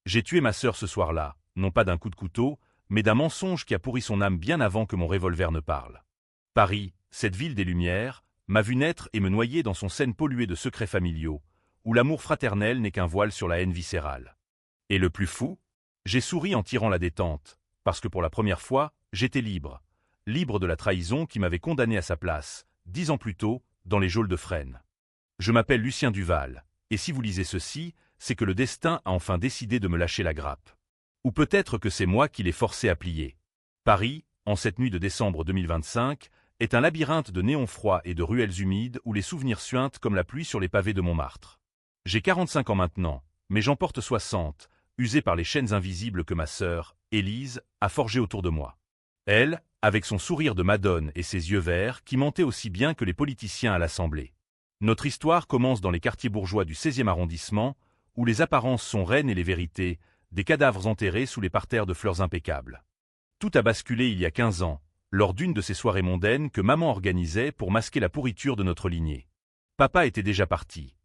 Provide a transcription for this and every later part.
J'ai tué ma sœur ce soir-là, non pas d'un coup de couteau, mais d'un mensonge qui a pourri son âme bien avant que mon revolver ne parle. Paris, cette ville des Lumières, m'a vu naître et me noyer dans son Seine pollué de secrets familiaux, où l'amour fraternel n'est qu'un voile sur la haine viscérale. Et le plus fou, j'ai souri en tirant la détente, parce que pour la première fois, j'étais libre. Libre de la trahison qui m'avait condamné à sa place, 10 ans plus tôt, dans les geôles de Fresnes. Je m'appelle Lucien Duval, et si vous lisez ceci, c'est que le destin a enfin décidé de me lâcher la grappe. Ou peut-être que c'est moi qui l'ai forcé à plier. Paris, en cette nuit de décembre 2025, est un labyrinthe de néons froids et de ruelles humides où les souvenirs suintent comme la pluie sur les pavés de Montmartre. J'ai 45 ans maintenant, mais j'en porte 60, usé par les chaînes invisibles que ma sœur, Élise, a forgées autour de moi. Elle, avec son sourire de madone et ses yeux verts qui mentaient aussi bien que les politiciens à l'Assemblée. Notre histoire commence dans les quartiers bourgeois du 16e arrondissement, où les apparences sont reines et les vérités, des cadavres enterrés sous les parterres de fleurs impeccables. Tout a basculé il y a 15 ans, lors d'une de ces soirées mondaines que maman organisait pour masquer la pourriture de notre lignée. Papa était déjà parti.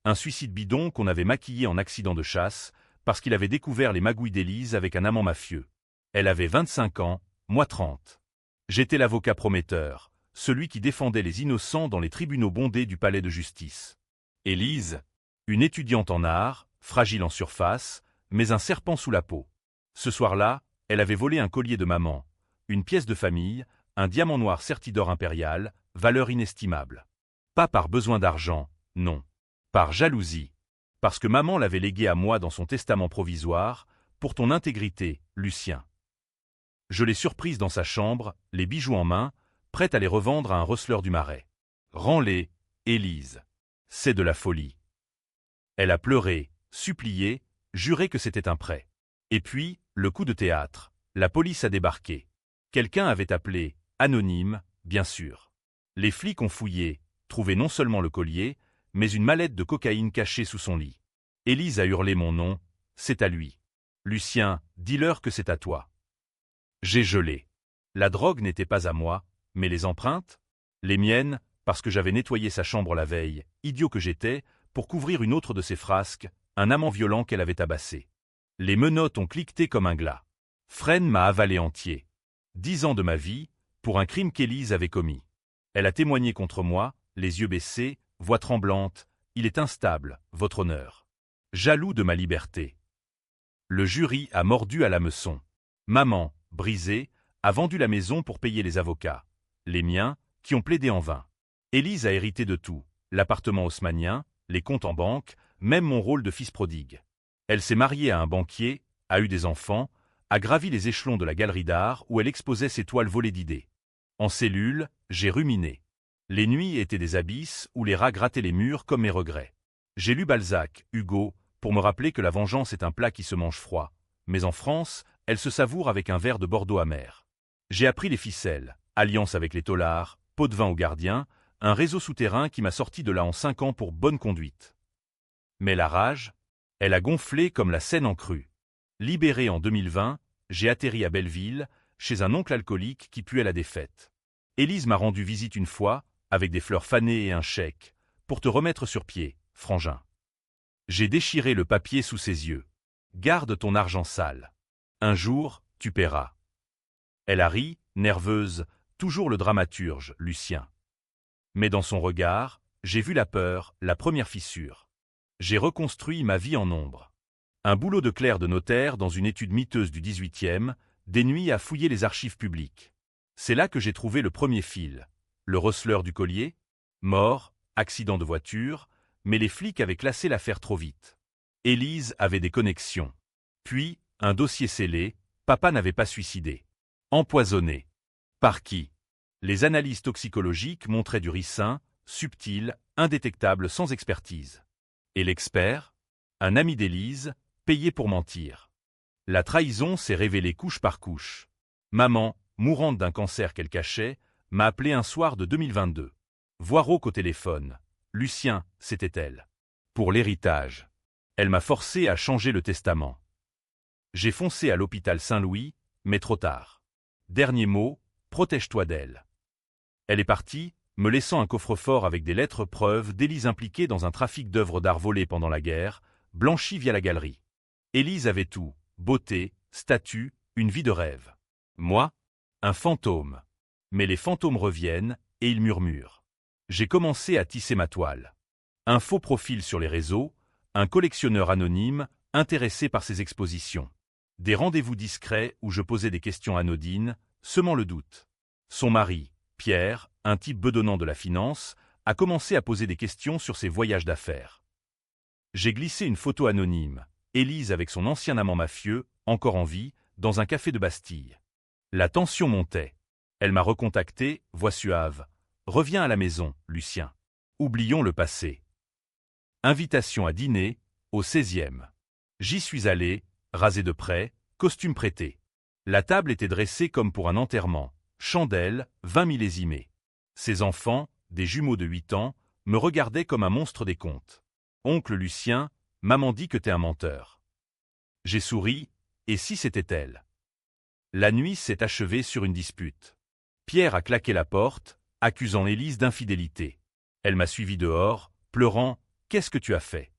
Un suicide bidon qu'on avait maquillé en accident de chasse, parce qu'il avait découvert les magouilles d'Élise avec un amant mafieux. Elle avait 25 ans, moi 30. J'étais l'avocat prometteur, celui qui défendait les innocents dans les tribunaux bondés du palais de justice. Élise, une étudiante en art, fragile en surface, mais un serpent sous la peau. Ce soir-là, elle avait volé un collier de maman, une pièce de famille, un diamant noir serti d'or impérial, valeur inestimable. Pas par besoin d'argent, non. Par jalousie. Parce que maman l'avait légué à moi dans son testament provisoire, pour ton intégrité, Lucien. Je l'ai surprise dans sa chambre, les bijoux en main, prête à les revendre à un receleur du Marais. Rends-les, Élise. C'est de la folie. Elle a pleuré, supplié, juré que c'était un prêt. Et puis, le coup de théâtre, la police a débarqué. Quelqu'un avait appelé, anonyme, bien sûr. Les flics ont fouillé, trouvé non seulement le collier, mais une mallette de cocaïne cachée sous son lit. Élise a hurlé mon nom, c'est à lui. Lucien, dis-leur que c'est à toi. J'ai gelé. La drogue n'était pas à moi, mais les empreintes? Les miennes, parce que j'avais nettoyé sa chambre la veille, idiot que j'étais, pour couvrir une autre de ses frasques, un amant violent qu'elle avait tabassé. Les menottes ont cliqueté comme un glas. Fresnes m'a avalé entier. 10 ans de ma vie, pour un crime qu'Élise avait commis. Elle a témoigné contre moi, les yeux baissés, voix tremblante, il est instable, votre honneur. Jaloux de ma liberté. Le jury a mordu à l'hameçon. Maman, brisée, a vendu la maison pour payer les avocats. Les miens, qui ont plaidé en vain. Élise a hérité de tout, l'appartement haussmannien, les comptes en banque, même mon rôle de fils prodigue. Elle s'est mariée à un banquier, a eu des enfants, a gravi les échelons de la galerie d'art où elle exposait ses toiles volées d'idées. En cellule, j'ai ruminé. Les nuits étaient des abysses où les rats grattaient les murs comme mes regrets. J'ai lu Balzac, Hugo, pour me rappeler que la vengeance est un plat qui se mange froid, mais en France, elle se savoure avec un verre de Bordeaux amer. J'ai appris les ficelles, alliance avec les taulards, pot de vin aux gardiens, un réseau souterrain qui m'a sorti de là en 5 ans pour bonne conduite. Mais la rage, elle a gonflé comme la Seine en crue. Libéré en 2020, j'ai atterri à Belleville, chez un oncle alcoolique qui puait la défaite. Élise m'a rendu visite une fois, avec des fleurs fanées et un chèque, pour te remettre sur pied, frangin. J'ai déchiré le papier sous ses yeux. Garde ton argent sale. Un jour, tu paieras. Elle a ri, nerveuse, toujours le dramaturge, Lucien. Mais dans son regard, j'ai vu la peur, la première fissure. J'ai reconstruit ma vie en ombre. Un boulot de clerc de notaire dans une étude miteuse du 18e, des nuits à fouiller les archives publiques. C'est là que j'ai trouvé le premier fil. Le receleur du collier? Mort, accident de voiture, mais les flics avaient classé l'affaire trop vite. Élise avait des connexions. Puis, un dossier scellé, papa n'avait pas suicidé. Empoisonné. Par qui? Les analyses toxicologiques montraient du ricin, subtil, indétectable sans expertise. Et l'expert? Un ami d'Élise, payé pour mentir. La trahison s'est révélée couche par couche. Maman, mourante d'un cancer qu'elle cachait, m'a appelé un soir de 2022. Voix rauque au téléphone. Lucien, c'était elle. Pour l'héritage. Elle m'a forcé à changer le testament. J'ai foncé à l'hôpital Saint-Louis, mais trop tard. Dernier mot, protège-toi d'elle. Elle est partie, me laissant un coffre-fort avec des lettres preuves d'Élise impliquée dans un trafic d'œuvres d'art volées pendant la guerre, blanchies via la galerie. Élise avait tout, beauté, statut, une vie de rêve. Moi, un fantôme. Mais les fantômes reviennent, et ils murmurent. J'ai commencé à tisser ma toile. Un faux profil sur les réseaux, un collectionneur anonyme, intéressé par ses expositions. Des rendez-vous discrets où je posais des questions anodines, semant le doute. Son mari, Pierre, un type bedonnant de la finance, a commencé à poser des questions sur ses voyages d'affaires. J'ai glissé une photo anonyme, Élise avec son ancien amant mafieux, encore en vie, dans un café de Bastille. La tension montait. Elle m'a recontacté, voix suave. Reviens à la maison, Lucien. Oublions le passé. Invitation à dîner, au 16e. J'y suis allé, rasé de près, costume prêté. La table était dressée comme pour un enterrement, chandelle, 20 millésimés. Ses enfants, des jumeaux de 8 ans, me regardaient comme un monstre des contes. Oncle Lucien, maman dit que t'es un menteur. J'ai souri, et si c'était elle? La nuit s'est achevée sur une dispute. Pierre a claqué la porte, accusant Élise d'infidélité. Elle m'a suivi dehors, pleurant. Qu'est-ce que tu as fait?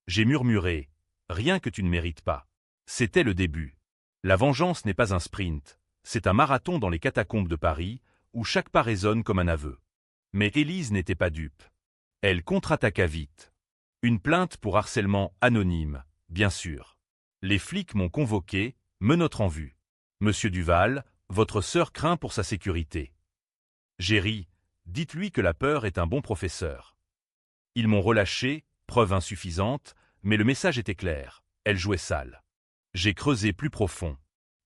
J'ai murmuré. Rien que tu ne mérites pas. C'était le début. La vengeance n'est pas un sprint, c'est un marathon dans les catacombes de Paris, où chaque pas résonne comme un aveu. Mais Élise n'était pas dupe. Elle contre-attaqua vite. Une plainte pour harcèlement anonyme, bien sûr. Les flics m'ont convoqué, menottes en vue. Monsieur Duval, votre sœur craint pour sa sécurité. J'ai ri. Dites-lui que la peur est un bon professeur. Ils m'ont relâché, preuve insuffisante, mais le message était clair. Elle jouait sale. J'ai creusé plus profond.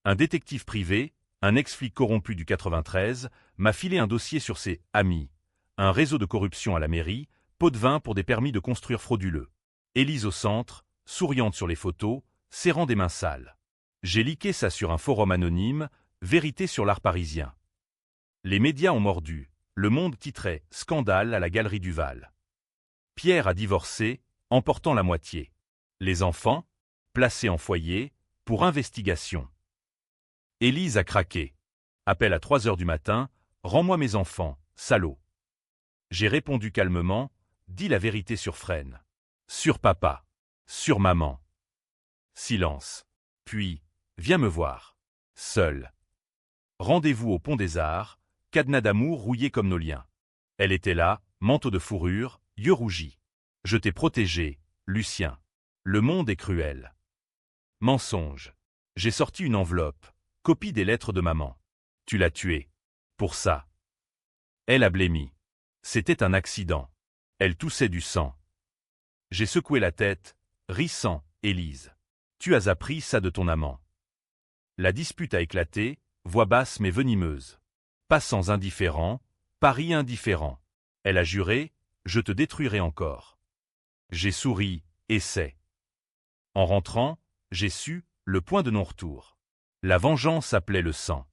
Un détective privé, un ex-flic corrompu du 93, m'a filé un dossier sur ses « amis », un réseau de corruption à la mairie, pot de vin pour des permis de construire frauduleux. Élise au centre, souriante sur les photos, serrant des mains sales. J'ai leaké ça sur un forum anonyme, Vérité sur l'art parisien. Les médias ont mordu. Le Monde titrait « Scandale à la Galerie Duval ». Pierre a divorcé, emportant la moitié. Les enfants, placés en foyer, pour investigation. Élise a craqué. Appel à 3 heures du matin, rends-moi mes enfants, salaud. J'ai répondu calmement, dis la vérité sur Fresne. Sur papa. Sur maman. Silence. Puis, viens me voir. Seul. Rendez-vous au Pont des Arts, cadenas d'amour rouillé comme nos liens. Elle était là, manteau de fourrure, yeux rougis. Je t'ai protégé, Lucien. Le monde est cruel. Mensonge. J'ai sorti une enveloppe, copie des lettres de maman. Tu l'as tuée. Pour ça. Elle a blêmi. C'était un accident. Elle toussait du sang. J'ai secoué la tête, rissant, Élise. Tu as appris ça de ton amant. La dispute a éclaté, voix basse mais venimeuse. Pas sans indifférent, Paris indifférent. Elle a juré, je te détruirai encore. J'ai souri, essai. En rentrant, j'ai su, le point de non-retour. La vengeance appelait le sang.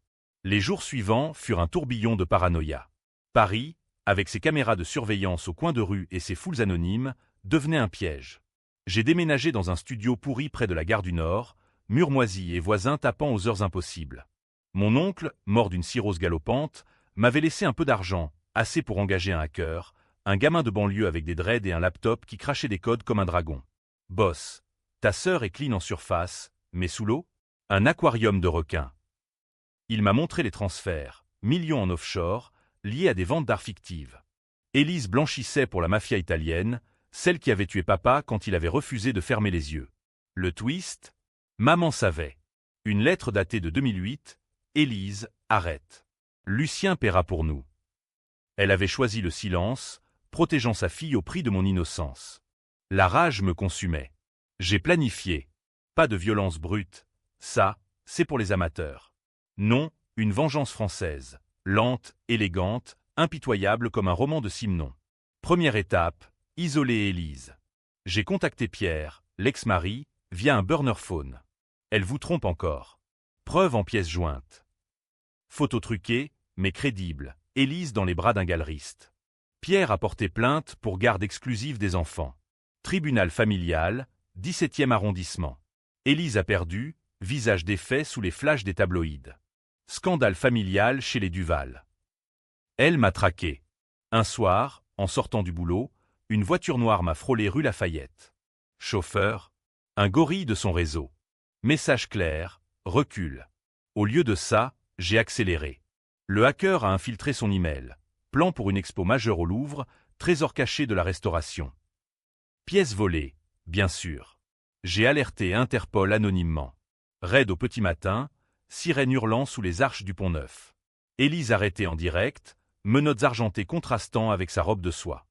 Les jours suivants furent un tourbillon de paranoïa. Paris, avec ses caméras de surveillance au coin de rue et ses foules anonymes, devenait un piège. J'ai déménagé dans un studio pourri près de la gare du Nord, murs moisis et voisins tapant aux heures impossibles. Mon oncle, mort d'une cirrhose galopante, m'avait laissé un peu d'argent, assez pour engager un hacker, un gamin de banlieue avec des dreads et un laptop qui crachait des codes comme un dragon. Boss, ta sœur est clean en surface, mais sous l'eau, un aquarium de requins. Il m'a montré les transferts, millions en offshore, liés à des ventes d'art fictives. Élise blanchissait pour la mafia italienne, celle qui avait tué papa quand il avait refusé de fermer les yeux. Le twist, maman savait. Une lettre datée de 2008, Élise, arrête. Lucien paiera pour nous. Elle avait choisi le silence, protégeant sa fille au prix de mon innocence. La rage me consumait. J'ai planifié. Pas de violence brute. Ça, c'est pour les amateurs. Non, une vengeance française. Lente, élégante, impitoyable comme un roman de Simenon. Première étape, isoler Élise. J'ai contacté Pierre, l'ex-mari, via un burner phone. Elle vous trompe encore. Preuve en pièces jointes. Photo truquée, mais crédible, Élise dans les bras d'un galeriste. Pierre a porté plainte pour garde exclusive des enfants. Tribunal familial, 17e arrondissement. Élise a perdu, visage défait sous les flashs des tabloïds. Scandale familial chez les Duval. Elle m'a traqué. Un soir, en sortant du boulot, une voiture noire m'a frôlé rue Lafayette. Chauffeur, Un gorille de son réseau. Message clair, recule. Au lieu de ça, j'ai accéléré. Le hacker a infiltré son email. Plan pour une expo majeure au Louvre, trésor caché de la restauration. Pièces volées, bien sûr. J'ai alerté Interpol anonymement. Raid au petit matin, sirène hurlant sous les arches du Pont-Neuf. Élise arrêtée en direct, menottes argentées contrastant avec sa robe de soie.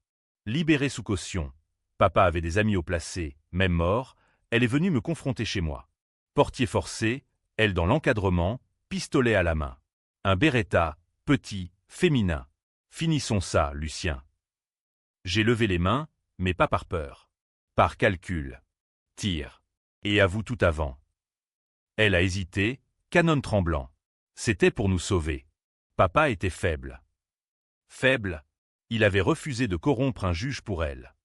Libérée sous caution. Papa avait des amis au placé, même mort, elle est venue me confronter chez moi. Portier forcé, elle dans l'encadrement, pistolet à la main. Un Beretta, petit, féminin. Finissons ça, Lucien. J'ai levé les mains, mais pas par peur. Par calcul. Tire. Et avoue tout avant. Elle a hésité, canon tremblant. C'était pour nous sauver. Papa était faible. Faible, il avait refusé de corrompre un juge pour elle.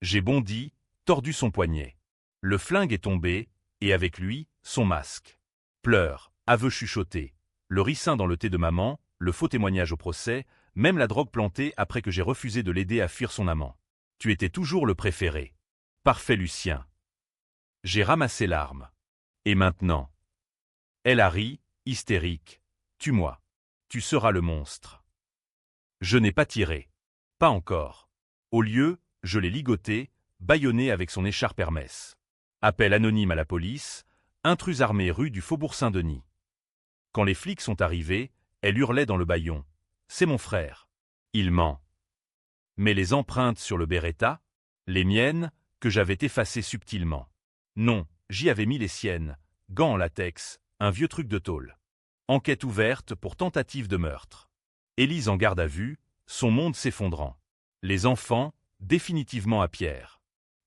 J'ai bondi, tordu son poignet. Le flingue est tombé, et avec lui, son masque. Pleurs, aveux chuchotés, le ricin dans le thé de maman, le faux témoignage au procès, même la drogue plantée après que j'ai refusé de l'aider à fuir son amant. Tu étais toujours le préféré. Parfait, Lucien. J'ai ramassé l'arme. Et maintenant? Elle a ri, hystérique. Tue-moi. Tu seras le monstre. Je n'ai pas tiré. Pas encore. Au lieu, je l'ai ligoté, bâillonné avec son écharpe Hermès. Appel anonyme à la police, intrus armé rue du Faubourg Saint-Denis. Quand les flics sont arrivés, elle hurlait dans le bâillon. C'est mon frère. Il ment. Mais les empreintes sur le Beretta, les miennes, que j'avais effacées subtilement. Non, j'y avais mis les siennes, gants en latex, un vieux truc de tôle. Enquête ouverte pour tentative de meurtre. Élise en garde à vue, son monde s'effondrant. Les enfants, définitivement à pierre.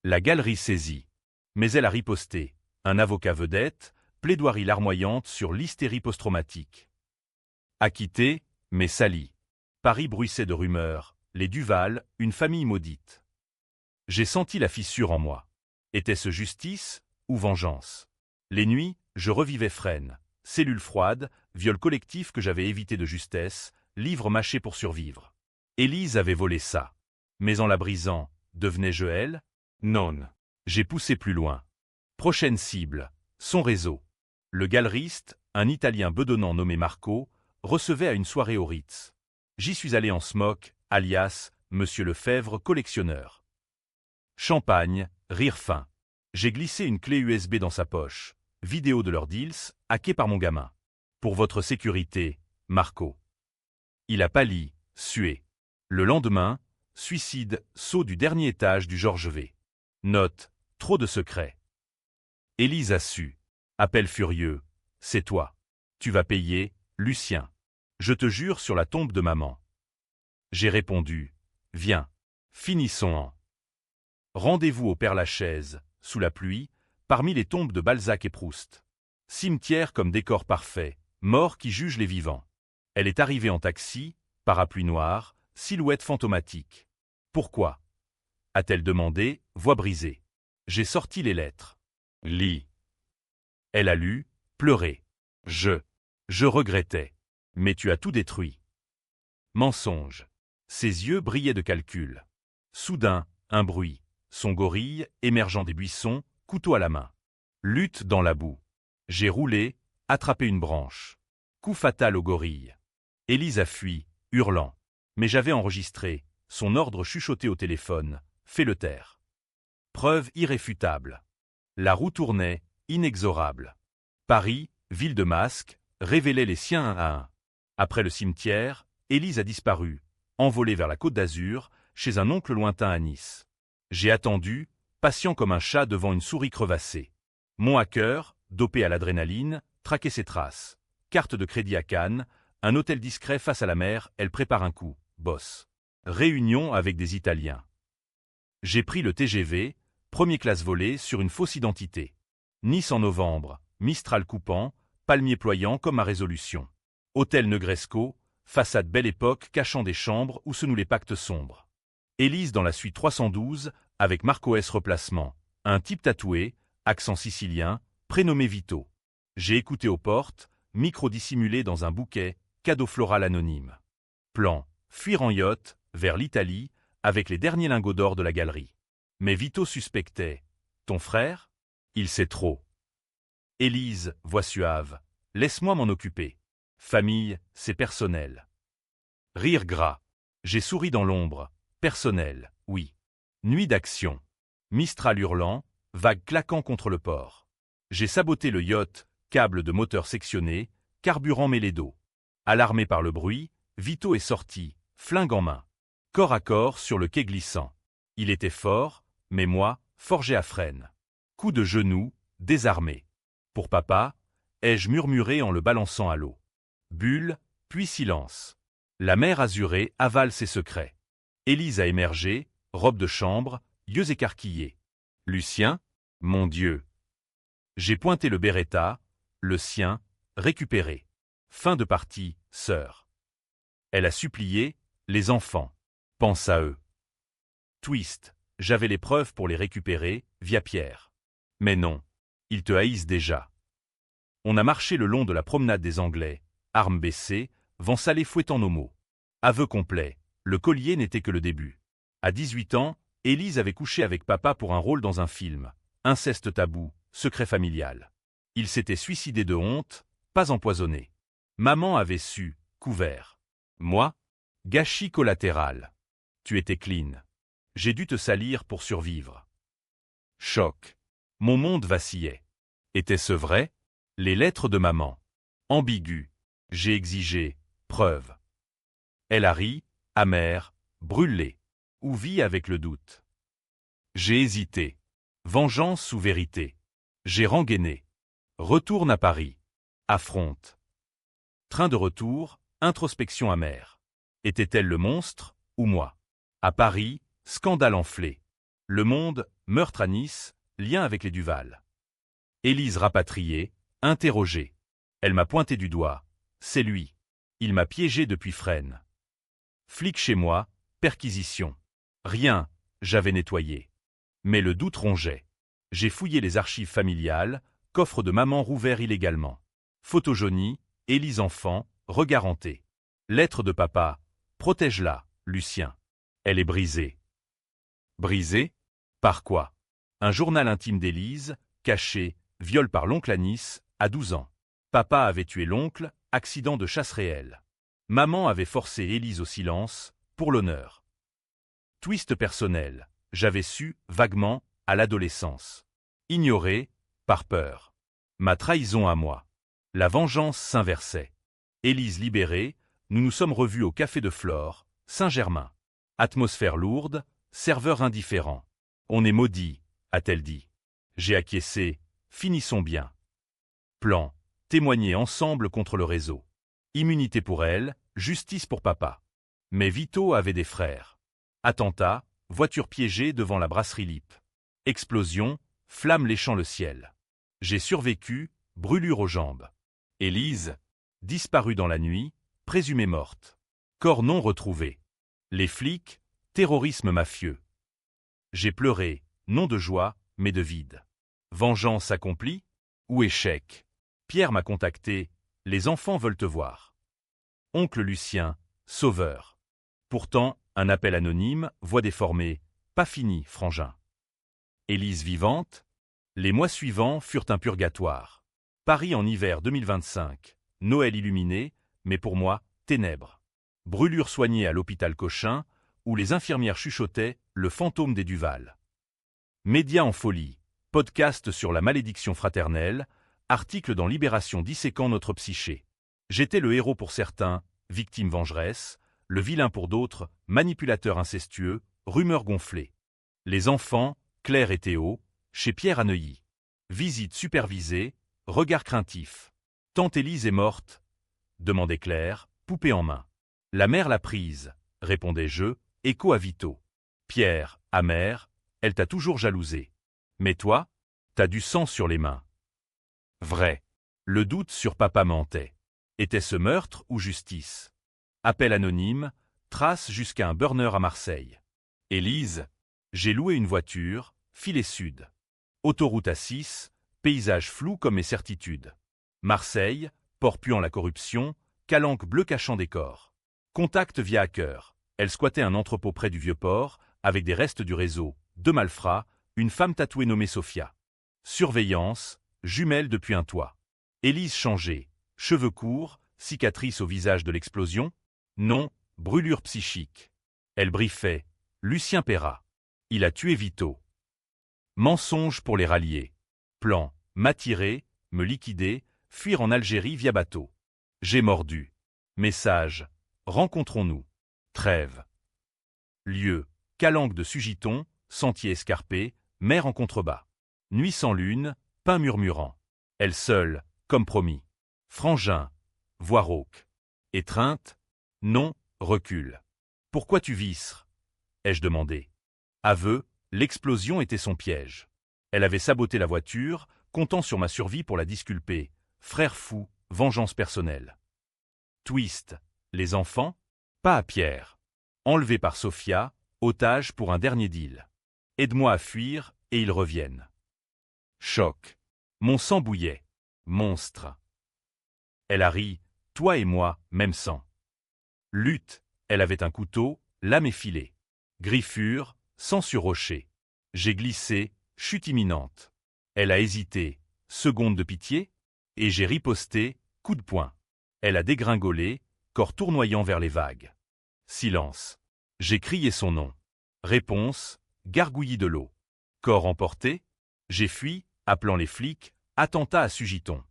La galerie saisie. Mais elle a riposté. Un avocat vedette, plaidoirie larmoyante sur l'hystérie post-traumatique. Acquitté, mais sali. Paris bruissait de rumeurs, les Duval, une famille maudite. J'ai senti la fissure en moi. Était-ce justice ou vengeance? Les nuits, je revivais Fresnes, cellule froide, viol collectif que j'avais évité de justesse, livre mâché pour survivre. Élise avait volé ça. Mais en la brisant, devenais-je elle? Non. J'ai poussé plus loin. Prochaine cible, son réseau. Le galeriste, un Italien bedonnant nommé Marco, recevait à une soirée au Ritz. J'y suis allé en smock, alias Monsieur Lefebvre, collectionneur. Champagne, rire fin. J'ai glissé une clé USB dans sa poche. Vidéo de leurs deals, hackée par mon gamin. Pour votre sécurité, Marco. Il a pâli, sué. Le lendemain, suicide, saut du dernier étage du Georges V. Note, trop de secrets. Élise a su. Appel furieux. C'est toi. Tu vas payer, Lucien. Je te jure sur la tombe de maman. J'ai répondu. Viens. Finissons-en. Rendez-vous au Père-Lachaise, sous la pluie, parmi les tombes de Balzac et Proust. Cimetière comme décor parfait, mort qui juge les vivants. Elle est arrivée en taxi, parapluie noir, silhouette fantomatique. Pourquoi? A-t-elle demandé, voix brisée. J'ai sorti les lettres. Lis. Elle a lu, pleuré. Je regrettais. Mais tu as tout détruit. Mensonge. Ses yeux brillaient de calcul. Soudain, un bruit. Son gorille, émergeant des buissons, couteau à la main. Lutte dans la boue. J'ai roulé, attrapé une branche. Coup fatal au gorille. Élise a fui, hurlant. Mais j'avais enregistré, son ordre chuchoté au téléphone. Fais-le taire. Preuve irréfutable. La roue tournait, inexorable. Paris, ville de masques, révélait les siens un à un. Après le cimetière, Élise a disparu, envolée vers la Côte d'Azur, chez un oncle lointain à Nice. J'ai attendu, patient comme un chat devant une souris crevassée. Mon hacker, dopé à l'adrénaline, traquait ses traces. Carte de crédit à Cannes, un hôtel discret face à la mer, elle prépare un coup, boss. Réunion avec des Italiens. J'ai pris le TGV, première classe volée sur une fausse identité. Nice en novembre, Mistral coupant, palmier ployant comme ma résolution. Hôtel Negresco, façade belle époque cachant des chambres où se nouent les pactes sombres. Élise dans la suite 312, avec Marco S. replacement. Un type tatoué, accent sicilien, prénommé Vito. J'ai écouté aux portes, micro dissimulé dans un bouquet, cadeau floral anonyme. Plan, fuir en yacht, vers l'Italie, avec les derniers lingots d'or de la galerie. Mais Vito suspectait. Ton frère? Il sait trop. Élise, voix suave. Laisse-moi m'en occuper. Famille, c'est personnel. Rire gras. J'ai souri dans l'ombre. Personnel, oui. Nuit d'action. Mistral hurlant, vagues claquant contre le port. J'ai saboté le yacht, câble de moteur sectionné, carburant mêlé d'eau. Alarmé par le bruit, Vito est sorti, flingue en main. Corps à corps sur le quai glissant. Il était fort, mais moi, forgé à frêne. Coup de genou, désarmé. Pour papa, ai-je murmuré en le balançant à l'eau. Bulle, puis silence. La mer azurée avale ses secrets. Élise a émergé, robe de chambre, yeux écarquillés. Lucien, mon Dieu. J'ai pointé le Beretta, le sien, récupéré. Fin de partie, sœur. Elle a supplié, les enfants. Pense à eux. Twist, j'avais les preuves pour les récupérer, via Pierre. Mais non, ils te haïssent déjà. On a marché le long de la promenade des Anglais, armes baissées, vent salé fouettant nos mots. Aveu complet, le collier n'était que le début. À 18 ans, Élise avait couché avec papa pour un rôle dans un film. Inceste tabou, secret familial. Il s'était suicidé de honte, pas empoisonné. Maman avait su, couvert. Moi, gâchis collatéral. Tu étais clean. J'ai dû te salir pour survivre. Choc. Mon monde vacillait. Était-ce vrai? Les lettres de maman. Ambigu. J'ai exigé, preuve. Elle a ri, amère, brûlée. Ou vit avec le doute. J'ai hésité. Vengeance ou vérité? J'ai rengainé. Retourne à Paris. Affronte. Train de retour, introspection amère. Était-elle le monstre, ou moi? À Paris, scandale enflé. Le Monde, meurtre à Nice, lien avec les Duval. Élise rapatriée, interrogée. Elle m'a pointé du doigt. C'est lui. Il m'a piégé depuis Fresnes. Flic chez moi, perquisition. Rien, j'avais nettoyé. Mais le doute rongeait. J'ai fouillé les archives familiales, coffre de maman rouvert illégalement. Photo jaunie, Élise enfant, regard hanté. Lettre de papa, protège-la, Lucien. Elle est brisée. Brisée? Par quoi? Un journal intime d'Élise, caché, viol par l'oncle à Nice, à 12 ans. Papa avait tué l'oncle, accident de chasse réel. Maman avait forcé Élise au silence, pour l'honneur. Twist personnel, j'avais su, vaguement, à l'adolescence. Ignoré, par peur. Ma trahison à moi. La vengeance s'inversait. Élise libérée, nous nous sommes revus au café de Flore, Saint-Germain. Atmosphère lourde, serveur indifférent. On est maudit, a-t-elle dit. J'ai acquiescé, finissons bien. Plan, témoigner ensemble contre le réseau. Immunité pour elle, justice pour papa. Mais Vito avait des frères. Attentat, voiture piégée devant la brasserie Lippe. Explosion, flamme léchant le ciel. J'ai survécu, brûlure aux jambes. Élise, disparue dans la nuit, présumée morte. Corps non retrouvé. Les flics, terrorisme mafieux. J'ai pleuré, non de joie, mais de vide. Vengeance accomplie? Ou échec? Pierre m'a contacté, les enfants veulent te voir. Oncle Lucien, sauveur. Pourtant, un appel anonyme, voix déformée, pas fini, frangin. Élise vivante? Les mois suivants furent un purgatoire. Paris en hiver 2025, Noël illuminé, mais pour moi, ténèbres. Brûlure soignée à l'hôpital Cochin, où les infirmières chuchotaient le fantôme des Duval. Médias en folie, podcast sur la malédiction fraternelle, article dans Libération disséquant notre psyché. J'étais le héros pour certains, victime vengeresse, le vilain pour d'autres, manipulateur incestueux, rumeur gonflée. Les enfants, Claire et Théo, chez Pierre à Neuilly. Visite supervisée, regard craintif. Tante Élise est morte, demandait Claire, poupée en main. La mère l'a prise, répondais-je, écho à Vito. Pierre, amer, elle t'a toujours jalousé. Mais toi, t'as du sang sur les mains. Vrai. Le doute sur papa mentait. Était-ce meurtre ou justice? Appel anonyme, trace jusqu'à un burner à Marseille. Élise, j'ai loué une voiture, filet sud. Autoroute A6, paysage flou comme mes certitudes. Marseille, port puant la corruption, calanque bleu cachant des corps. Contact via hacker. Elle squattait un entrepôt près du vieux port, avec des restes du réseau, deux malfrats, une femme tatouée nommée Sophia. Surveillance, jumelle depuis un toit. Élise changée, cheveux courts, cicatrice au visage de l'explosion. Non, brûlure psychique. Elle briefait, Lucien Perrat. Il a tué Vito. Mensonge pour les rallier. Plan, m'attirer, me liquider, fuir en Algérie via bateau. J'ai mordu. Message, rencontrons-nous. Trêve. Lieu, calanque de Sugiton, sentier escarpé, mer en contrebas. Nuit sans lune, pain murmurant. Elle seule, comme promis. Frangin, voix rauque. Étreinte, non, recule. Pourquoi tu visses? Ai-je demandé. Aveu, l'explosion était son piège. Elle avait saboté la voiture, comptant sur ma survie pour la disculper. Frère fou, vengeance personnelle. Twist, les enfants? Pas à Pierre. Enlevé par Sophia, otage pour un dernier deal. Aide-moi à fuir, et ils reviennent. Choc. Mon sang bouillait. Monstre. Elle a ri, toi et moi, même sang. Lutte, elle avait un couteau, lame effilée. Griffure, sang sur rocher. J'ai glissé, chute imminente. Elle a hésité, seconde de pitié, et j'ai riposté, coup de poing. Elle a dégringolé, corps tournoyant vers les vagues. Silence. J'ai crié son nom. Réponse, gargouillis de l'eau. Corps emporté, j'ai fui, appelant les flics, attentat à Sugiton.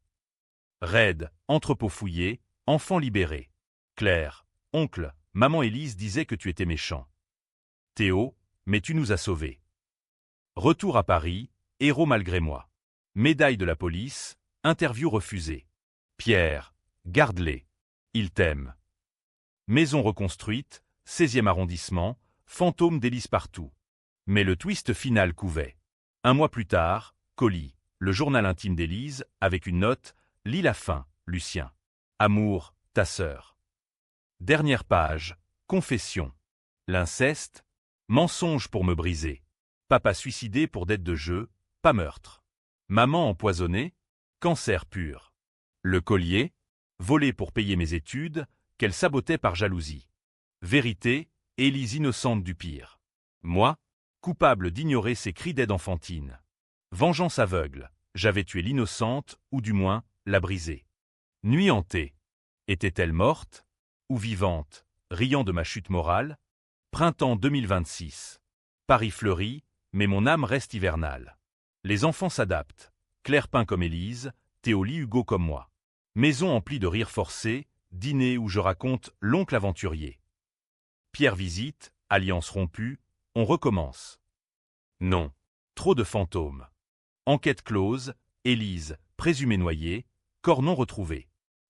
Raid, entrepôt fouillé, enfant libéré. Claire, oncle, maman Élise disait que tu étais méchant. Théo, mais tu nous as sauvés. Retour à Paris, héros malgré moi. Médaille de la police, interview refusée. Pierre, garde-les. Il t'aime. Maison reconstruite, 16e arrondissement, fantôme d'Élise partout. Mais le twist final couvait. Un mois plus tard, colis, le journal intime d'Élise, avec une note, lis la fin, Lucien. Amour, ta sœur. Dernière page, confession. L'inceste, mensonge pour me briser. Papa suicidé pour dette de jeu, pas meurtre. Maman empoisonnée, cancer pur. Le collier, volé pour payer mes études, qu'elle sabotait par jalousie. Vérité, Élise innocente du pire. Moi, coupable d'ignorer ses cris d'aide enfantine. Vengeance aveugle, j'avais tué l'innocente, ou du moins, la brisée. Nuit hantée. Était-elle morte? Ou vivante, riant de ma chute morale? Printemps 2026. Paris fleurit, mais mon âme reste hivernale. Les enfants s'adaptent. Claire peint comme Élise, Théo lit Hugo comme moi. Maison emplie de rires forcés, dîner où je raconte l'oncle aventurier. Pierre visite, alliance rompue, on recommence. Non. Trop de fantômes. Enquête close, Élise, présumée noyée, corps non retrouvé.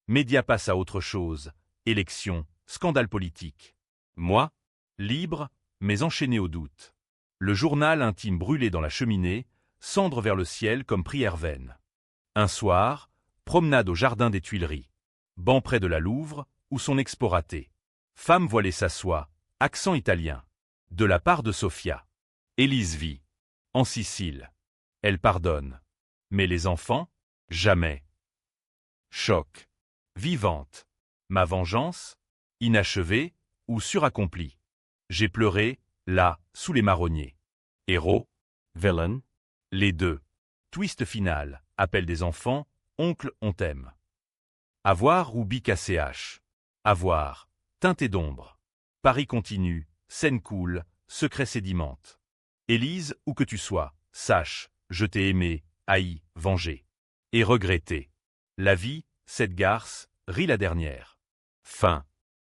Média passe à autre chose, élection, scandale politique. Moi, libre, mais enchaîné au doute. Le journal intime brûlé dans la cheminée, cendre vers le ciel comme prière vaine. Un soir, promenade au jardin des Tuileries. Banc près de la Louvre, où son expo raté. Femme voilée s'assoit, accent italien. De la part de Sophia. Élise vit. En Sicile. Elle pardonne. Mais les enfants? Jamais. Choc. Vivante. Ma vengeance? Inachevée ou suraccomplie? J'ai pleuré, là, sous les marronniers. Héros? Villain? Les deux. Twist final, appel des enfants, oncle on t'aime. Avoir ou BKCH? Avoir, teinté d'ombre. Paris continue, scène coule, secret sédimente. Élise, où que tu sois, sache, je t'ai aimé, haï, vengé. Et regretté. La vie, cette garce, rit la dernière. Fin.